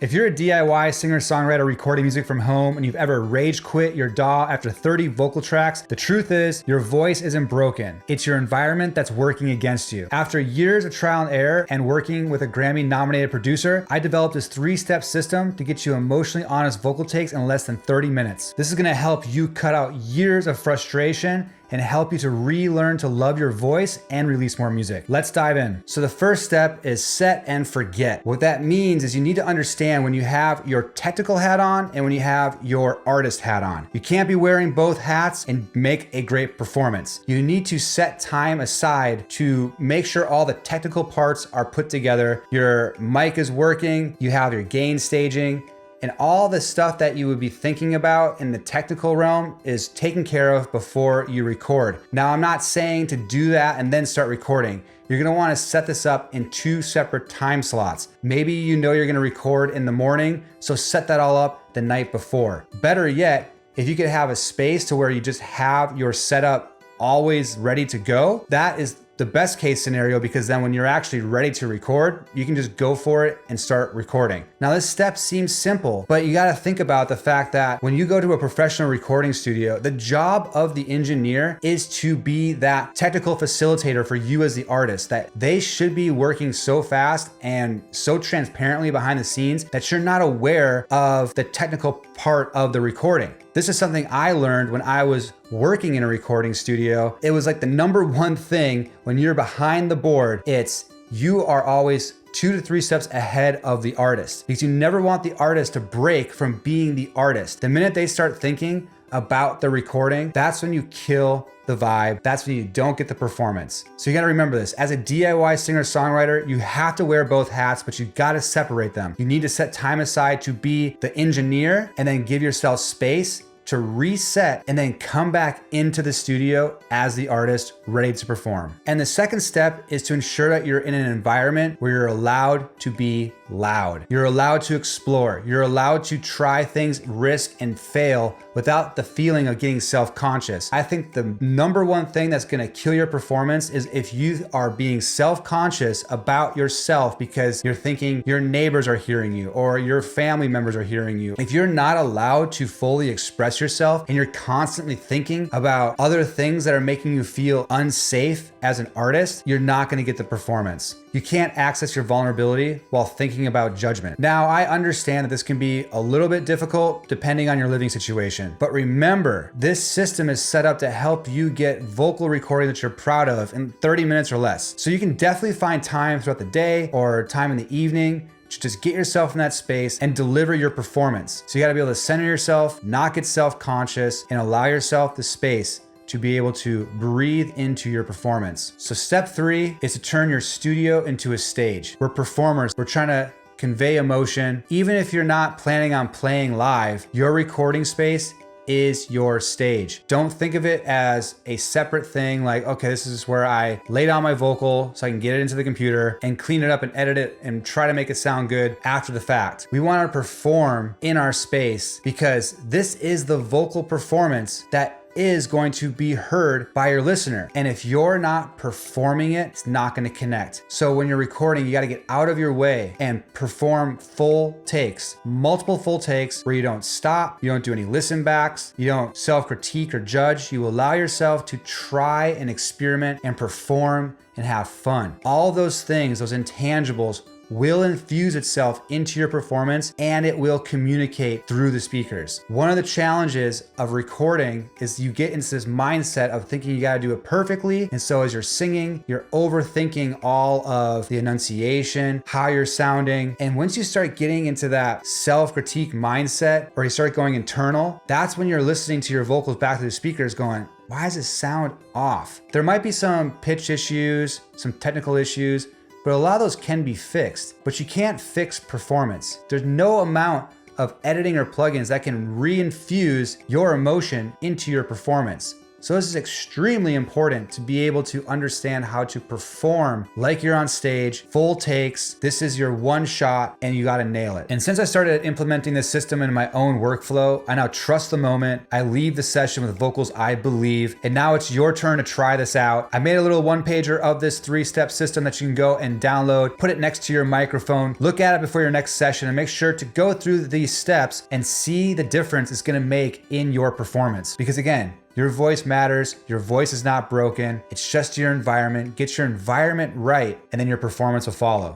If you're a DIY singer-songwriter recording music from home and you've ever rage quit your DAW after 30 vocal tracks, the truth is your voice isn't broken. It's your environment that's working against you. After years of trial and error and working with a Grammy-nominated producer, I developed this 3-step system to get you emotionally honest vocal takes in less than 30 minutes. This is gonna help you cut out years of frustration and help you to relearn to love your voice and release more music. Let's dive in. So the first step is set and forget. What that means is you need to understand when you have your technical hat on and when you have your artist hat on. You can't be wearing both hats and make a great performance. You need to set time aside to make sure all the technical parts are put together. Your mic is working, you have your gain staging, and all the stuff that you would be thinking about in the technical realm is taken care of before you record. Now, I'm not saying to do that and then start recording. You're gonna wanna set this up in 2 separate time slots. Maybe you know you're gonna record in the morning, so set that all up the night before. Better yet, if you could have a space to where you just have your setup always ready to go, that is the best case scenario, because then when you're actually ready to record, you can just go for it and start recording. Now, this step seems simple, but you gotta think about the fact that when you go to a professional recording studio, the job of the engineer is to be that technical facilitator for you as the artist, that they should be working so fast and so transparently behind the scenes that you're not aware of the technical part of the recording. This is something I learned when I was working in a recording studio. It was like the number one thing when you're behind the board. It's you are always 2 to 3 steps ahead of the artist, because you never want the artist to break from being the artist. The minute they start thinking about the recording, that's when you kill the vibe. That's when you don't get the performance. So you gotta remember this. As a DIY singer-songwriter, you have to wear both hats, but you gotta separate them. You need to set time aside to be the engineer and then give yourself space to reset and then come back into the studio as the artist ready to perform. And the second step is to ensure that you're in an environment where you're allowed to be loud. You're allowed to explore. You're allowed to try things, risk, and fail without the feeling of getting self-conscious. I think the number one thing that's gonna kill your performance is if you are being self-conscious about yourself because you're thinking your neighbors are hearing you or your family members are hearing you. If you're not allowed to fully express yourself and you're constantly thinking about other things that are making you feel unsafe as an artist, you're not gonna get the performance. You can't access your vulnerability while thinking about judgment. Now, I understand that this can be a little bit difficult depending on your living situation, but remember, this system is set up to help you get vocal recording that you're proud of in 30 minutes or less. So you can definitely find time throughout the day or time in the evening to just get yourself in that space and deliver your performance. So you gotta be able to center yourself, not get self-conscious, and allow yourself the space to be able to breathe into your performance. So step 3 is to turn your studio into a stage. We're performers, we're trying to convey emotion. Even if you're not planning on playing live, your recording space is your stage. Don't think of it as a separate thing like, okay, this is where I lay down my vocal so I can get it into the computer and clean it up and edit it and try to make it sound good after the fact. We want to perform in our space because this is the vocal performance that is going to be heard by your listener. And if you're not performing it, it's not going to connect. So when you're recording, you got to get out of your way and perform full takes, multiple full takes where you don't stop, you don't do any listen backs, you don't self-critique or judge. You allow yourself to try and experiment and perform and have fun. All those things, those intangibles, will infuse itself into your performance and it will communicate through the speakers. One of the challenges of recording is you get into this mindset of thinking you gotta do it perfectly. And so as you're singing, you're overthinking all of the enunciation, how you're sounding. And once you start getting into that self-critique mindset or you start going internal, that's when you're listening to your vocals back to the speakers going, why does it sound off? There might be some pitch issues, some technical issues, but a lot of those can be fixed, but you can't fix performance. There's no amount of editing or plugins that can reinfuse your emotion into your performance. So this is extremely important to be able to understand how to perform like you're on stage, full takes. This is your one shot and you gotta nail it. And since I started implementing this system in my own workflow, I now trust the moment. I leave the session with vocals I believe, and now it's your turn to try this out. I made a little one pager of this 3-step system that you can go and download, put it next to your microphone, look at it before your next session, and make sure to go through these steps and see the difference it's gonna make in your performance. Because again, your voice matters. Your voice is not broken. It's just your environment. Get your environment right, and then your performance will follow.